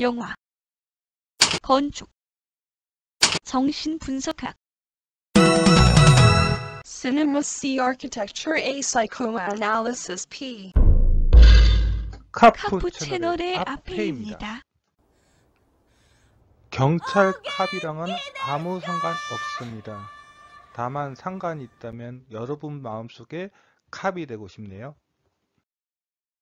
영화, 건축, 정신분석학. Cinema C Architecture A Psychoanalysis P. 카푸 채널의 앞에입니다. 경찰 캅이랑은 아무 상관 없습니다. 다만 상관이 있다면 여러분 마음속에 캅이 되고 싶네요.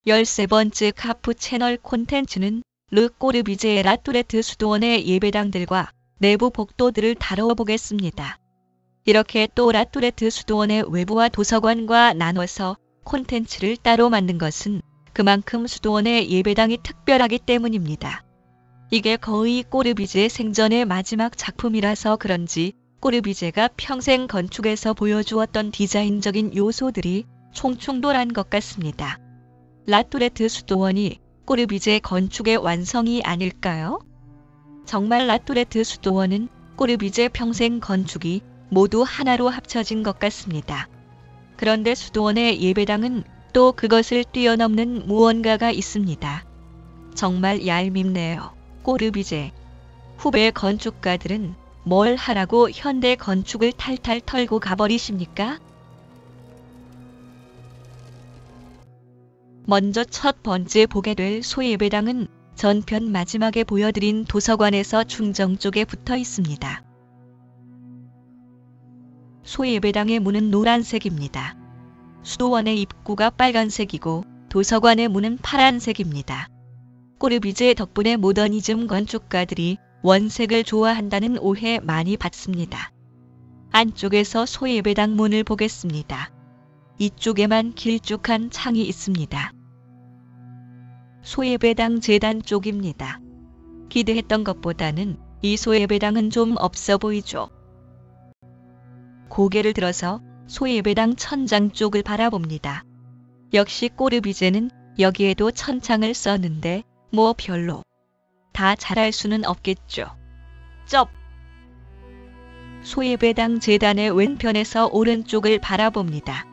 13번째 카푸 채널 콘텐츠는 르 꼬르비제의 라뚜레트 수도원의 예배당들과 내부 복도들을 다뤄보겠습니다. 이렇게 또 라뚜레트 수도원의 외부와 도서관과 나눠서 콘텐츠를 따로 만든 것은 그만큼 수도원의 예배당이 특별하기 때문입니다. 이게 거의 꼬르비제의 생전의 마지막 작품이라서 그런지 꼬르비제가 평생 건축에서 보여주었던 디자인적인 요소들이 총충돌한 것 같습니다. 라뚜레트 수도원이 꼬르비제 건축의 완성이 아닐까요? 정말 라뚜레트 수도원은 꼬르비제 평생 건축이 모두 하나로 합쳐진 것 같습니다. 그런데 수도원의 예배당은 또 그것을 뛰어넘는 무언가가 있습니다. 정말 얄밉네요. 꼬르비제. 후배 건축가들은 뭘 하라고 현대 건축을 탈탈 털고 가버리십니까? 먼저 첫 번째 보게 될 소예배당은 전편 마지막에 보여드린 도서관에서 중정 쪽에 붙어 있습니다. 소예배당의 문은 노란색입니다. 수도원의 입구가 빨간색이고 도서관의 문은 파란색입니다. 꼬르비제 덕분에 모더니즘 건축가들이 원색을 좋아한다는 오해 많이 받습니다. 안쪽에서 소예배당 문을 보겠습니다. 이쪽에만 길쭉한 창이 있습니다. 소예배당 재단 쪽입니다. 기대했던 것보다는 이 소예배당은 좀 없어 보이죠. 고개를 들어서 소예배당 천장 쪽을 바라봅니다. 역시 꼬르비제는 여기에도 천창을 썼는데 뭐 별로 다 잘할 수는 없겠죠. 쩝! 소예배당 재단의 왼편에서 오른쪽을 바라봅니다.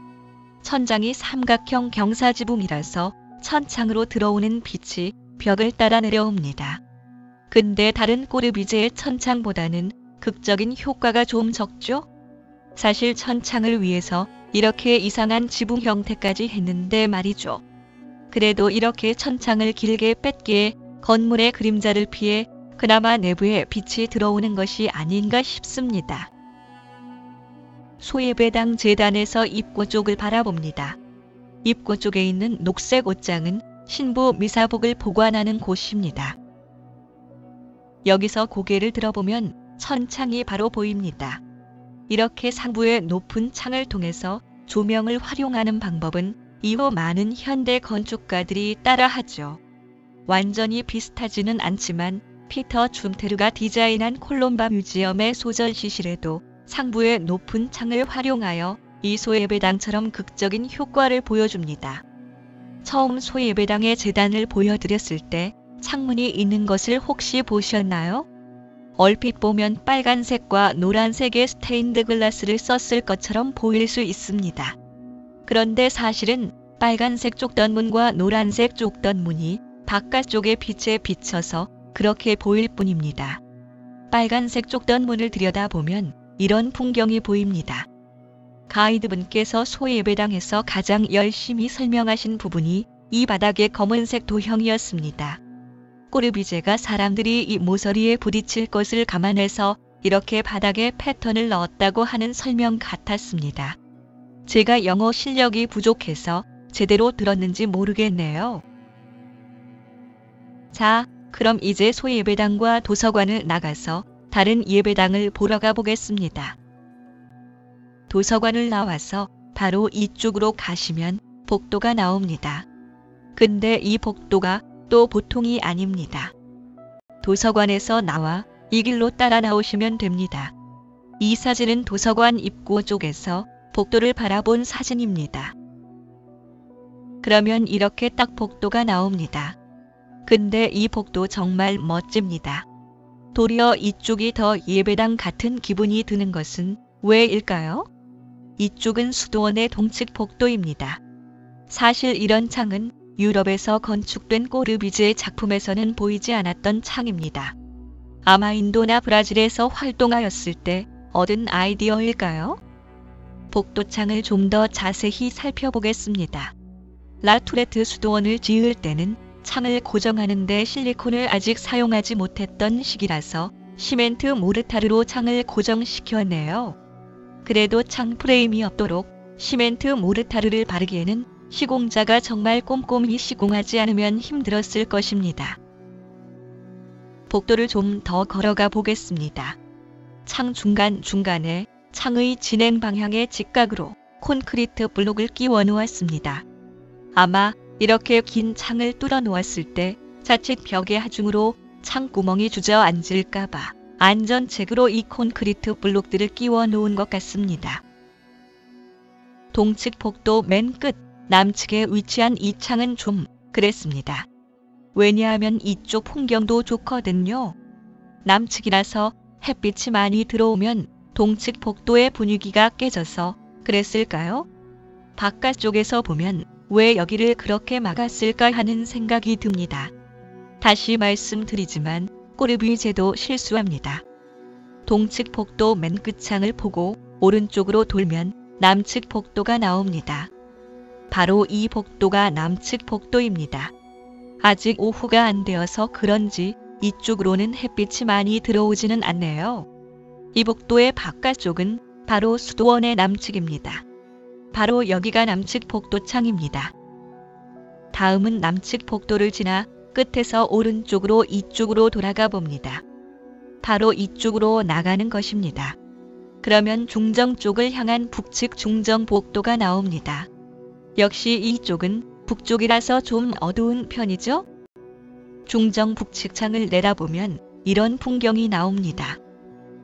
천장이 삼각형 경사지붕이라서 천창으로 들어오는 빛이 벽을 따라 내려옵니다. 근데 다른 꼬르비제의 천창보다는 극적인 효과가 좀 적죠? 사실 천창을 위해서 이렇게 이상한 지붕 형태까지 했는데 말이죠. 그래도 이렇게 천창을 길게 뺐기에 건물의 그림자를 피해 그나마 내부에 빛이 들어오는 것이 아닌가 싶습니다. 소예배당 재단에서 입구 쪽을 바라봅니다. 입구 쪽에 있는 녹색 옷장은 신부 미사복을 보관하는 곳입니다. 여기서 고개를 들어보면 천창이 바로 보입니다. 이렇게 상부의 높은 창을 통해서 조명을 활용하는 방법은 이후 많은 현대 건축가들이 따라하죠. 완전히 비슷하지는 않지만 피터 줌테르가 디자인한 콜롬바 뮤지엄의 소전시실에도 상부의 높은 창을 활용하여 이 소예배당처럼 극적인 효과를 보여줍니다. 처음 소예배당의 재단을 보여드렸을 때 창문이 있는 것을 혹시 보셨나요? 얼핏 보면 빨간색과 노란색의 스테인드 글라스를 썼을 것처럼 보일 수 있습니다. 그런데 사실은 빨간색 쪽단문과 노란색 쪽단문이 바깥쪽의 빛에 비쳐서 그렇게 보일 뿐입니다. 빨간색 쪽단문을 들여다보면 이런 풍경이 보입니다. 가이드분께서 소예배당에서 가장 열심히 설명하신 부분이 이 바닥의 검은색 도형이었습니다. 꼬르비제가 사람들이 이 모서리에 부딪힐 것을 감안해서 이렇게 바닥에 패턴을 넣었다고 하는 설명 같았습니다. 제가 영어 실력이 부족해서 제대로 들었는지 모르겠네요. 자, 그럼 이제 소예배당과 도서관을 나가서 다른 예배당을 보러 가보겠습니다. 도서관을 나와서 바로 이쪽으로 가시면 복도가 나옵니다. 근데 이 복도가 또 보통이 아닙니다. 도서관에서 나와 이 길로 따라 나오시면 됩니다. 이 사진은 도서관 입구 쪽에서 복도를 바라본 사진입니다. 그러면 이렇게 딱 복도가 나옵니다. 근데 이 복도 정말 멋집니다. 도리어 이쪽이 더 예배당 같은 기분이 드는 것은 왜일까요? 이쪽은 수도원의 동측 복도입니다. 사실 이런 창은 유럽에서 건축된 꼬르비제의 작품에서는 보이지 않았던 창입니다. 아마 인도나 브라질에서 활동하였을 때 얻은 아이디어일까요? 복도창을 좀 더 자세히 살펴보겠습니다. 라투레트 수도원을 지을 때는 창을 고정하는 데 실리콘을 아직 사용하지 못했던 시기라서 시멘트 모르타르로 창을 고정시켰네요. 그래도 창 프레임이 없도록 시멘트 모르타르를 바르기에는 시공자가 정말 꼼꼼히 시공하지 않으면 힘들었을 것입니다. 복도를 좀 더 걸어가 보겠습니다. 창 중간중간에 창의 진행 방향의 직각으로 콘크리트 블록을 끼워 놓았습니다. 아마 이렇게 긴 창을 뚫어 놓았을 때 자칫 벽의 하중으로 창구멍이 주저앉을까봐 안전책으로 이 콘크리트 블록들을 끼워 놓은 것 같습니다. 동측 복도 맨 끝 남측에 위치한 이 창은 좀 그랬습니다. 왜냐하면 이쪽 풍경도 좋거든요. 남측이라서 햇빛이 많이 들어오면 동측 복도의 분위기가 깨져서 그랬을까요? 바깥쪽에서 보면 왜 여기를 그렇게 막았을까 하는 생각이 듭니다. 다시 말씀드리지만 꼬르비제도 실수합니다. 동측 복도 맨 끝창을 보고 오른쪽으로 돌면 남측 복도가 나옵니다. 바로 이 복도가 남측 복도입니다. 아직 오후가 안 되어서 그런지 이쪽으로는 햇빛이 많이 들어오지는 않네요. 이 복도의 바깥쪽은 바로 수도원의 남측입니다. 바로 여기가 남측 복도창입니다. 다음은 남측 복도를 지나 끝에서 오른쪽으로 이쪽으로 돌아가 봅니다. 바로 이쪽으로 나가는 것입니다. 그러면 중정 쪽을 향한 북측 중정 복도가 나옵니다. 역시 이쪽은 북쪽이라서 좀 어두운 편이죠? 중정 북측 창을 내다보면 이런 풍경이 나옵니다.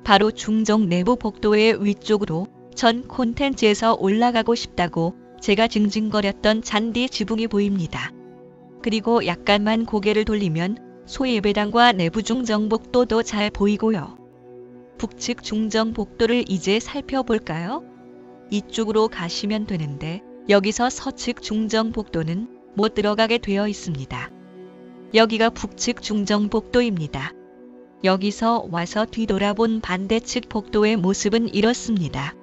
바로 중정 내부 복도의 위쪽으로 전 콘텐츠에서 올라가고 싶다고 제가 징징거렸던 잔디 지붕이 보입니다. 그리고 약간만 고개를 돌리면 소예배당과 내부 중정복도도 잘 보이고요. 북측 중정복도를 이제 살펴볼까요? 이쪽으로 가시면 되는데 여기서 서측 중정복도는 못 들어가게 되어 있습니다. 여기가 북측 중정복도입니다. 여기서 와서 뒤돌아본 반대측 복도의 모습은 이렇습니다.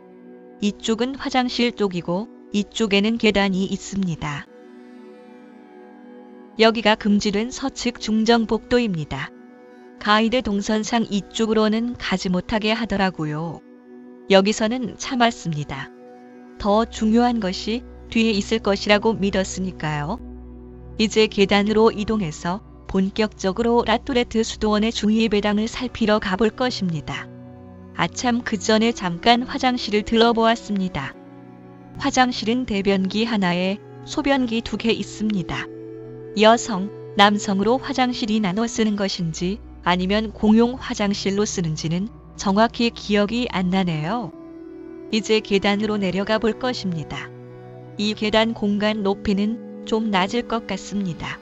이쪽은 화장실 쪽이고 이쪽에는 계단이 있습니다. 여기가 금지된 서측 중정복도입니다. 가이드 동선상 이쪽으로는 가지 못하게 하더라고요. 여기서는 참았습니다. 더 중요한 것이 뒤에 있을 것이라고 믿었으니까요. 이제 계단으로 이동해서 본격적으로 라투레트 수도원의 중위배당을 살피러 가볼 것입니다. 아참 그 전에 잠깐 화장실을 들러보았습니다. 화장실은 대변기 하나에 소변기 2개 있습니다. 여성, 남성으로 화장실이 나눠 쓰는 것인지 아니면 공용 화장실로 쓰는지는 정확히 기억이 안 나네요. 이제 계단으로 내려가 볼 것입니다. 이 계단 공간 높이는 좀 낮을 것 같습니다.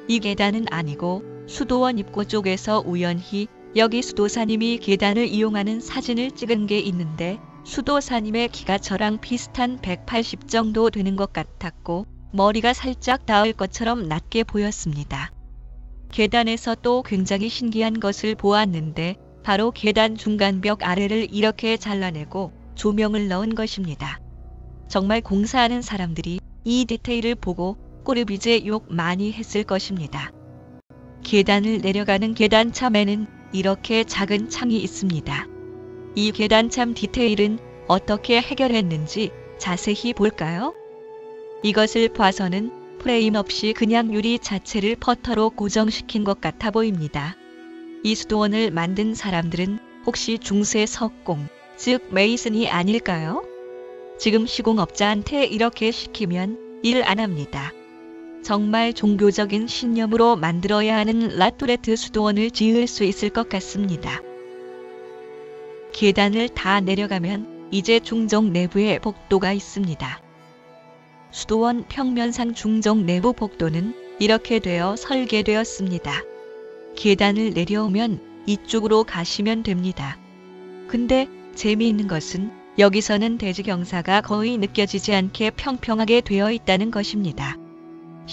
이 계단은 아니고 수도원 입구 쪽에서 우연히 여기 수도사님이 계단을 이용하는 사진을 찍은 게 있는데 수도사님의 키가 저랑 비슷한 180 정도 되는 것 같았고 머리가 살짝 닿을 것처럼 낮게 보였습니다. 계단에서 또 굉장히 신기한 것을 보았는데 바로 계단 중간벽 아래를 이렇게 잘라내고 조명을 넣은 것입니다. 정말 공사하는 사람들이 이 디테일을 보고 꼬르비제 욕 많이 했을 것입니다. 계단을 내려가는 계단참에는 이렇게 작은 창이 있습니다. 이 계단참 디테일은 어떻게 해결했는지 자세히 볼까요? 이것을 봐서는 프레임 없이 그냥 유리 자체를 퍼터로 고정시킨 것 같아 보입니다. 이 수도원을 만든 사람들은 혹시 중세 석공, 즉 메이슨이 아닐까요? 지금 시공업자한테 이렇게 시키면 일 안 합니다. 정말 종교적인 신념으로 만들어야 하는 라투레트 수도원을 지을 수 있을 것 같습니다. 계단을 다 내려가면 이제 중정 내부에 복도가 있습니다. 수도원 평면상 중정 내부 복도는 이렇게 되어 설계되었습니다. 계단을 내려오면 이쪽으로 가시면 됩니다. 근데 재미있는 것은 여기서는 대지경사가 거의 느껴지지 않게 평평하게 되어 있다는 것입니다.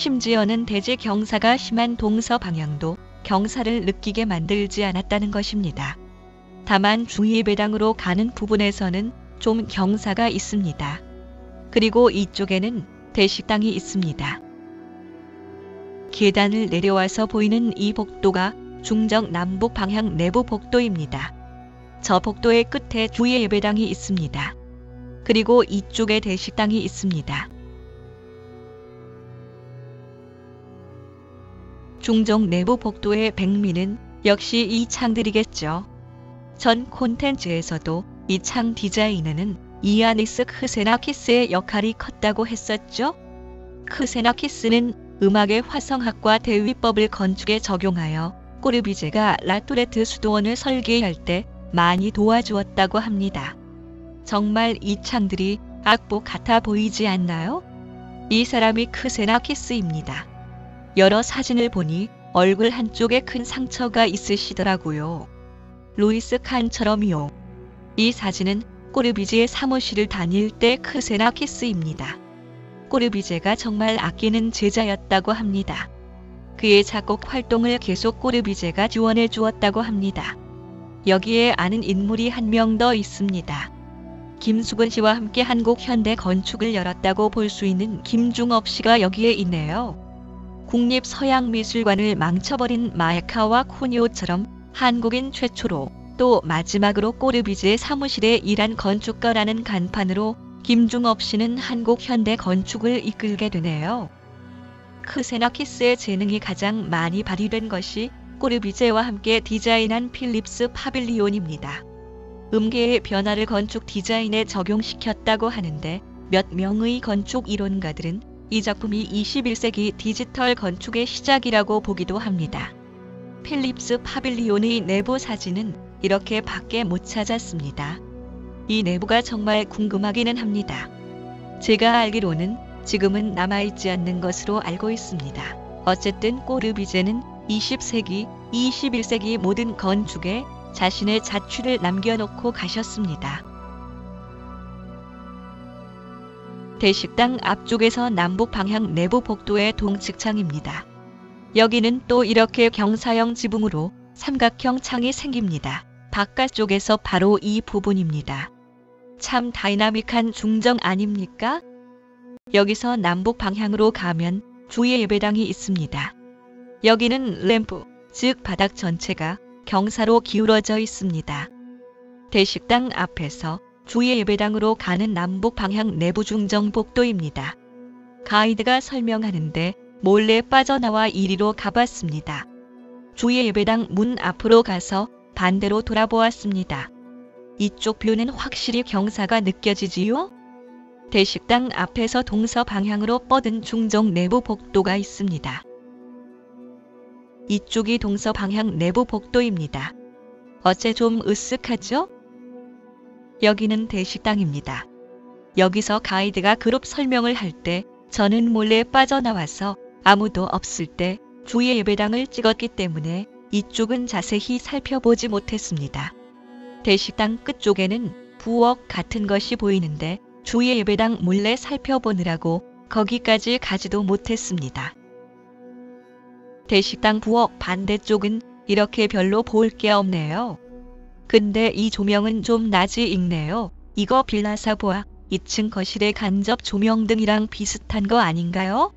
심지어는 대지 경사가 심한 동서 방향도 경사를 느끼게 만들지 않았다는 것입니다. 다만 주의 배당으로 가는 부분에서는 좀 경사가 있습니다. 그리고 이쪽에는 대식당이 있습니다. 계단을 내려와서 보이는 이 복도가 중정 남북 방향 내부 복도입니다. 저 복도의 끝에 주의 예배당이 있습니다. 그리고 이쪽에 대식당이 있습니다. 중정 내부 복도의 백미는 역시 이 창들이겠죠. 전 콘텐츠에서도 이 창 디자이너는 이아니스 크세나키스의 역할이 컸다고 했었죠. 크세나키스는 음악의 화성학과 대위법을 건축에 적용하여 꼬르비제가 라토레트 수도원을 설계할 때 많이 도와주었다고 합니다. 정말 이 창들이 악보 같아 보이지 않나요? 이 사람이 크세나키스입니다. 여러 사진을 보니 얼굴 한쪽에 큰 상처가 있으시더라고요. 루이스 칸처럼요. 이 사진은 꼬르비제의 사무실을 다닐 때 크세나키스입니다. 꼬르비제가 정말 아끼는 제자였다고 합니다. 그의 작곡 활동을 계속 꼬르비제가 지원해 주었다고 합니다. 여기에 아는 인물이 한 명 더 있습니다. 김수근 씨와 함께 한국 현대 건축을 열었다고 볼 수 있는 김중업 씨가 여기에 있네요. 국립서양미술관을 망쳐버린 마야카와 쿠니오처럼 한국인 최초로 또 마지막으로 꼬르비제의 사무실에 일한 건축가라는 간판으로 김중업 씨는 한국 현대 건축을 이끌게 되네요. 크세나키스의 재능이 가장 많이 발휘된 것이 꼬르비제와 함께 디자인한 필립스 파빌리온입니다. 음계의 변화를 건축 디자인에 적용시켰다고 하는데 몇 명의 건축 이론가들은 이 작품이 21세기 디지털 건축의 시작이라고 보기도 합니다. 필립스 파빌리온의 내부 사진은 이렇게 밖에 못 찾았습니다. 이 내부가 정말 궁금하기는 합니다. 제가 알기로는 지금은 남아있지 않는 것으로 알고 있습니다. 어쨌든 꼬르비제는 20세기, 21세기 모든 건축에 자신의 자취를 남겨놓고 가셨습니다. 대식당 앞쪽에서 남북 방향 내부 복도의 동측창입니다. 여기는 또 이렇게 경사형 지붕으로 삼각형 창이 생깁니다. 바깥쪽에서 바로 이 부분입니다. 참 다이나믹한 중정 아닙니까? 여기서 남북 방향으로 가면 주의 예배당이 있습니다. 여기는 램프, 즉 바닥 전체가 경사로 기울어져 있습니다. 대식당 앞에서 주의 예배당으로 가는 남북 방향 내부 중정 복도입니다. 가이드가 설명하는데 몰래 빠져나와 이리로 가봤습니다. 주의 예배당 문 앞으로 가서 반대로 돌아보았습니다. 이쪽 뷰는 확실히 경사가 느껴지지요? 대식당 앞에서 동서 방향으로 뻗은 중정 내부 복도가 있습니다. 이쪽이 동서 방향 내부 복도입니다. 어째 좀 으쓱하죠? 여기는 대식당입니다. 여기서 가이드가 그룹 설명을 할 때 저는 몰래 빠져나와서 아무도 없을 때 주의 예배당을 찍었기 때문에 이쪽은 자세히 살펴보지 못했습니다. 대식당 끝쪽에는 부엌 같은 것이 보이는데 주의 예배당 몰래 살펴보느라고 거기까지 가지도 못했습니다. 대식당 부엌 반대쪽은 이렇게 별로 볼 게 없네요. 근데 이 조명은 좀 낮이 익네요. 이거 빌라사보아 2층 거실의 간접 조명등이랑 비슷한 거 아닌가요?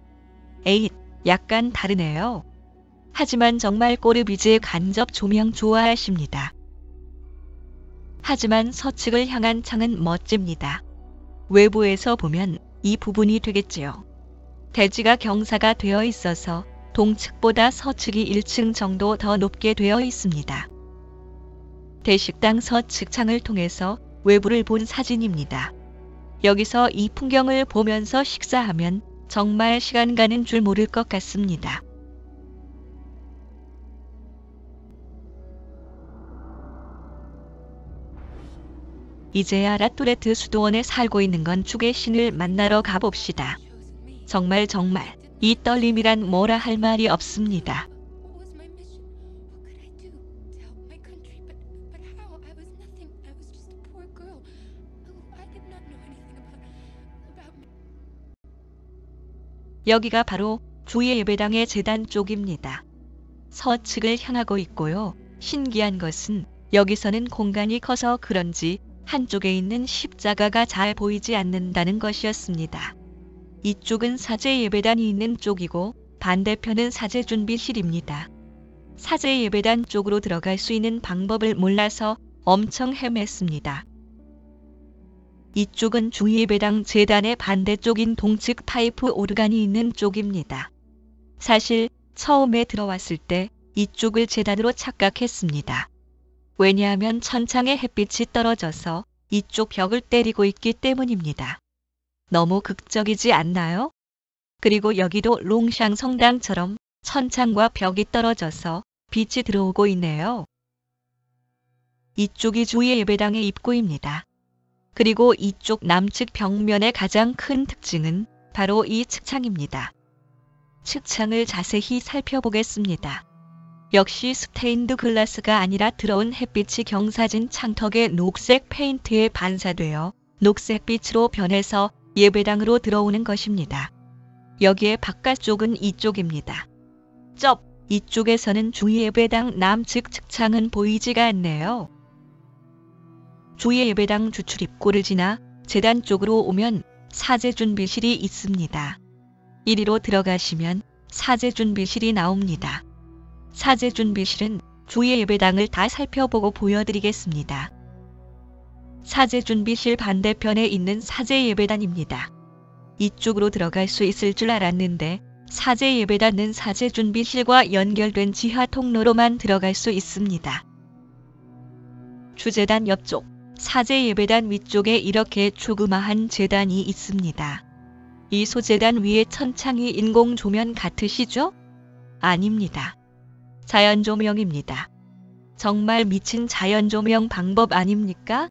에잇, 약간 다르네요. 하지만 정말 꼬르비제 간접 조명 좋아하십니다. 하지만 서측을 향한 창은 멋집니다. 외부에서 보면 이 부분이 되겠지요. 대지가 경사가 되어 있어서 동측보다 서측이 1층 정도 더 높게 되어 있습니다. 대식당 서측 창을 통해서 외부를 본 사진입니다. 여기서 이 풍경을 보면서 식사하면 정말 시간 가는 줄 모를 것 같습니다. 이제야 라토레트 수도원에 살고 있는 건축의 신을 만나러 가봅시다. 정말 이 떨림이란 뭐라 할 말이 없습니다. 여기가 바로 주의 예배당의 제단 쪽입니다. 서측을 향하고 있고요. 신기한 것은 여기서는 공간이 커서 그런지 한쪽에 있는 십자가가 잘 보이지 않는다는 것이었습니다. 이쪽은 사제 예배단이 있는 쪽이고 반대편은 사제 준비실입니다. 사제 예배단 쪽으로 들어갈 수 있는 방법을 몰라서 엄청 헤맸습니다. 이쪽은 주의 예배당 제단의 반대쪽인 동측 파이프 오르간이 있는 쪽입니다. 사실 처음에 들어왔을 때 이쪽을 제단으로 착각했습니다. 왜냐하면 천창에 햇빛이 떨어져서 이쪽 벽을 때리고 있기 때문입니다. 너무 극적이지 않나요? 그리고 여기도 롱샹 성당처럼 천창과 벽이 떨어져서 빛이 들어오고 있네요. 이쪽이 주의 예배당의 입구입니다. 그리고 이쪽 남측 벽면의 가장 큰 특징은 바로 이 측창입니다. 측창을 자세히 살펴보겠습니다. 역시 스테인드 글라스가 아니라 들어온 햇빛이 경사진 창턱의 녹색 페인트에 반사되어 녹색빛으로 변해서 예배당으로 들어오는 것입니다. 여기에 바깥쪽은 이쪽입니다. 이쪽에서는 주의 예배당 남측 측창은 보이지가 않네요. 주의 예배당 주출입구를 지나 제단 쪽으로 오면 사제 준비실이 있습니다. 이리로 들어가시면 사제 준비실이 나옵니다. 사제 준비실은 주의 예배당을 다 살펴보고 보여드리겠습니다. 사제 준비실 반대편에 있는 사제 예배단입니다. 이쪽으로 들어갈 수 있을 줄 알았는데 사제 예배단은 사제 준비실과 연결된 지하 통로로만 들어갈 수 있습니다. 주제단 옆쪽, 사제 예배단 위쪽에 이렇게 조그마한 제단이 있습니다. 이 소제단 위에 천창이 인공 조명 같으시죠? 아닙니다. 자연 조명입니다. 정말 미친 자연 조명 방법 아닙니까?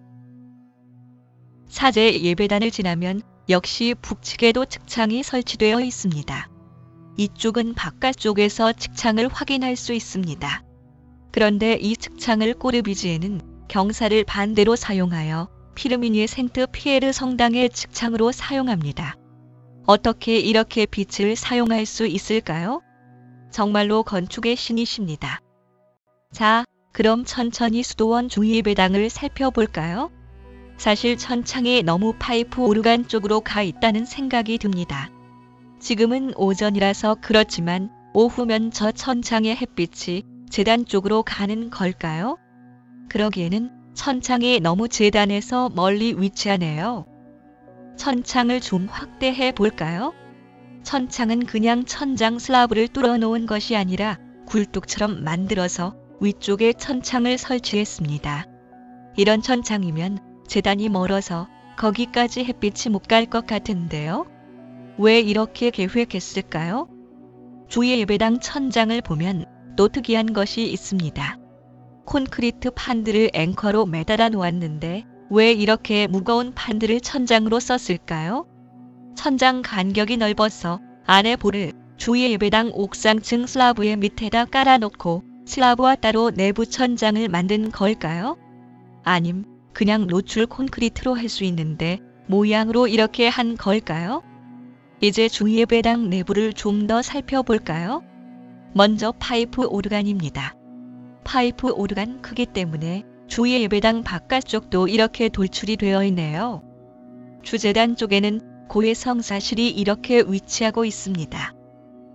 사제 예배단을 지나면 역시 북측에도 측창이 설치되어 있습니다. 이쪽은 바깥쪽에서 측창을 확인할 수 있습니다. 그런데 이 측창을 꼬르비지에는 경사를 반대로 사용하여 피르미니의 생트 피에르 성당의 측창으로 사용합니다. 어떻게 이렇게 빛을 사용할 수 있을까요? 정말로 건축의 신이십니다. 자, 그럼 천천히 수도원 주의 예배당을 살펴볼까요? 사실 천창이 너무 파이프 오르간 쪽으로 가 있다는 생각이 듭니다. 지금은 오전이라서 그렇지만 오후면 저 천창의 햇빛이 제단 쪽으로 가는 걸까요? 그러기에는 천창이 너무 제단에서 멀리 위치하네요. 천창을 좀 확대해 볼까요? 천창은 그냥 천장 슬라브를 뚫어 놓은 것이 아니라 굴뚝처럼 만들어서 위쪽에 천창을 설치했습니다. 이런 천창이면 제단이 멀어서 거기까지 햇빛이 못 갈 것 같은데요. 왜 이렇게 계획했을까요? 주의 예배당 천장을 보면 또 특이한 것이 있습니다. 콘크리트 판들을 앵커로 매달아 놓았는데 왜 이렇게 무거운 판들을 천장으로 썼을까요? 천장 간격이 넓어서 안에 볼을 주의 예배당 옥상층 슬라브의 밑에다 깔아놓고 슬라브와 따로 내부 천장을 만든 걸까요? 아님 그냥 노출 콘크리트로 할 수 있는데 모양으로 이렇게 한 걸까요? 이제 주의 예배당 내부를 좀 더 살펴볼까요? 먼저 파이프 오르간입니다. 파이프 오르간 크기 때문에 주의 예배당 바깥쪽도 이렇게 돌출이 되어 있네요. 주제단 쪽에는 고해 성사실이 이렇게 위치하고 있습니다.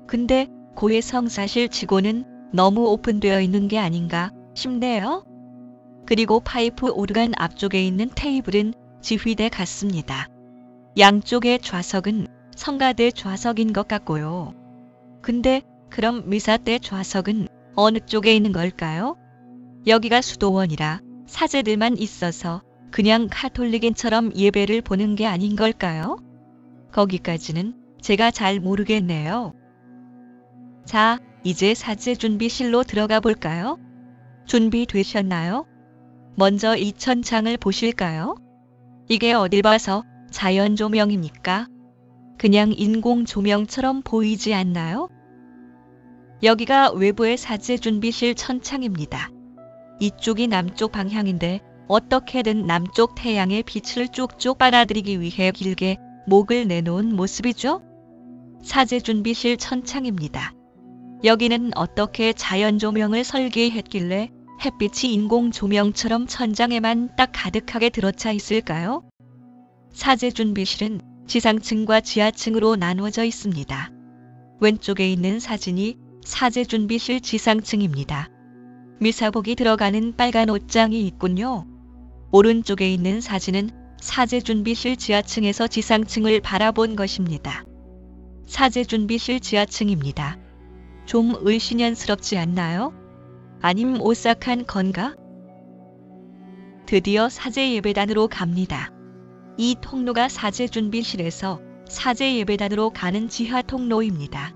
근데 고해 성사실 치고는 너무 오픈되어 있는 게 아닌가 싶네요. 그리고 파이프 오르간 앞쪽에 있는 테이블은 지휘대 같습니다. 양쪽의 좌석은 성가대 좌석인 것 같고요. 근데 그럼 미사대 좌석은 어느 쪽에 있는 걸까요? 여기가 수도원이라 사제들만 있어서 그냥 카톨릭인처럼 예배를 보는 게 아닌 걸까요? 거기까지는 제가 잘 모르겠네요. 자, 이제 사제 준비실로 들어가 볼까요? 준비되셨나요? 먼저 이 천창을 보실까요? 이게 어딜 봐서 자연 조명입니까? 그냥 인공 조명처럼 보이지 않나요? 여기가 외부의 사제 준비실 천창입니다. 이쪽이 남쪽 방향인데 어떻게든 남쪽 태양의 빛을 쭉쭉 빨아들이기 위해 길게 목을 내놓은 모습이죠? 사제준비실 천창입니다. 여기는 어떻게 자연 조명을 설계했길래 햇빛이 인공 조명처럼 천장에만 딱 가득하게 들어차 있을까요? 사제준비실은 지상층과 지하층으로 나누어져 있습니다. 왼쪽에 있는 사진이 사제준비실 지상층입니다. 미사복이 들어가는 빨간 옷장이 있군요. 오른쪽에 있는 사진은 사제준비실 지하층에서 지상층을 바라본 것입니다. 사제준비실 지하층입니다. 좀 을씨년스럽지 않나요? 아님 오싹한 건가? 드디어 사제예배단으로 갑니다. 이 통로가 사제준비실에서 사제예배단으로 가는 지하 통로입니다.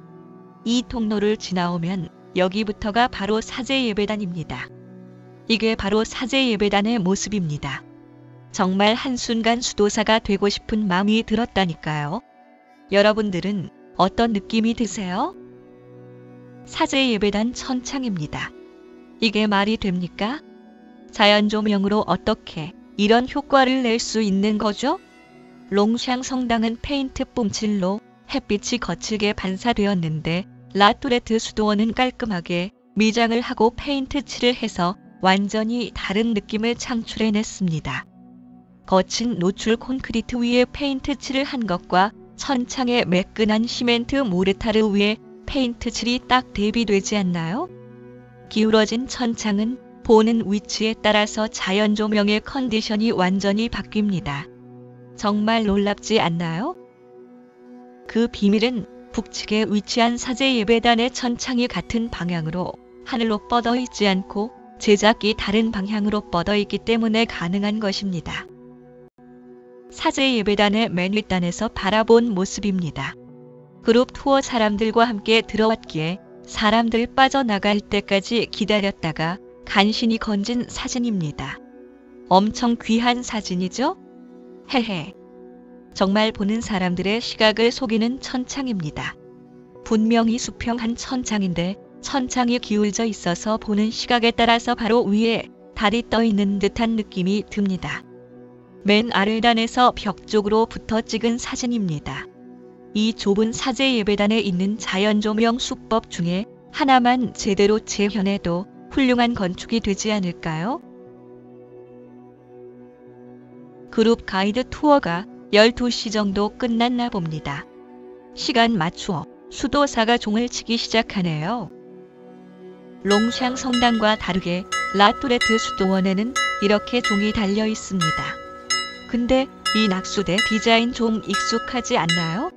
이 통로를 지나오면 여기부터가 바로 사제예배단입니다. 이게 바로 사제예배단의 모습입니다. 정말 한순간 수도사가 되고 싶은 마음이 들었다니까요. 여러분들은 어떤 느낌이 드세요? 사제예배단 천창입니다. 이게 말이 됩니까? 자연 조명으로 어떻게 이런 효과를 낼 수 있는 거죠? 롱샹 성당은 페인트 뿜칠로 햇빛이 거칠게 반사되었는데 라토레트 수도원은 깔끔하게 미장을 하고 페인트 칠을 해서 완전히 다른 느낌을 창출해냈습니다. 거친 노출 콘크리트 위에 페인트 칠을 한 것과 천창에 매끈한 시멘트 모르타르 위에 페인트 칠이 딱 대비되지 않나요? 기울어진 천창은 보는 위치에 따라서 자연 조명의 컨디션이 완전히 바뀝니다. 정말 놀랍지 않나요? 그 비밀은 북측에 위치한 사제예배단의 천창이 같은 방향으로 하늘로 뻗어 있지 않고 제작이 다른 방향으로 뻗어 있기 때문에 가능한 것입니다. 사제예배단의 맨 윗단에서 바라본 모습입니다. 그룹 투어 사람들과 함께 들어왔기에 사람들 빠져나갈 때까지 기다렸다가 간신히 건진 사진입니다. 엄청 귀한 사진이죠? 헤헤. 정말 보는 사람들의 시각을 속이는 천창입니다. 분명히 수평한 천창인데 천창이 기울져 있어서 보는 시각에 따라서 바로 위에 달이 떠 있는 듯한 느낌이 듭니다. 맨 아래단에서 벽 쪽으로 붙어 찍은 사진입니다. 이 좁은 사제예배단에 있는 자연조명 수법 중에 하나만 제대로 재현해도 훌륭한 건축이 되지 않을까요? 그룹 가이드 투어가 12시 정도 끝났나 봅니다. 시간 맞추어 수도사가 종을 치기 시작하네요. 롱샹 성당과 다르게 라토레트 수도원에는 이렇게 종이 달려 있습니다. 근데 이 낙수대 디자인 좀 익숙하지 않나요?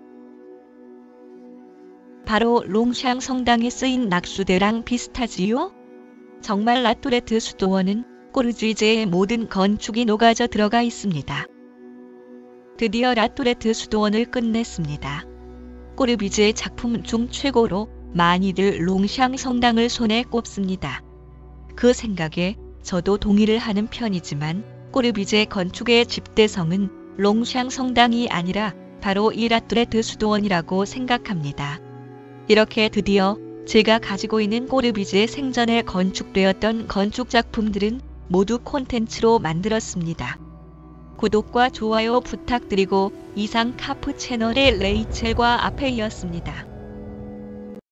바로 롱샹 성당에 쓰인 낙수대랑 비슷하지요? 정말 라토레트 수도원은 꼬르쥐제의 모든 건축이 녹아져 들어가 있습니다. 드디어 라토레트 수도원을 끝냈습니다. 꼬르비제의 작품 중 최고로 많이들 롱샹 성당을 손에 꼽습니다. 그 생각에 저도 동의를 하는 편이지만 꼬르비제 건축의 집대성은 롱샹 성당이 아니라 바로 이 라토레트 수도원이라고 생각합니다. 이렇게 드디어 제가 가지고 있는 꼬르비제 생전에 건축되었던 건축작품들은 모두 콘텐츠로 만들었습니다. 구독과 좋아요 부탁드리고 이상 카프 채널의 레이첼과 아페이였습니다.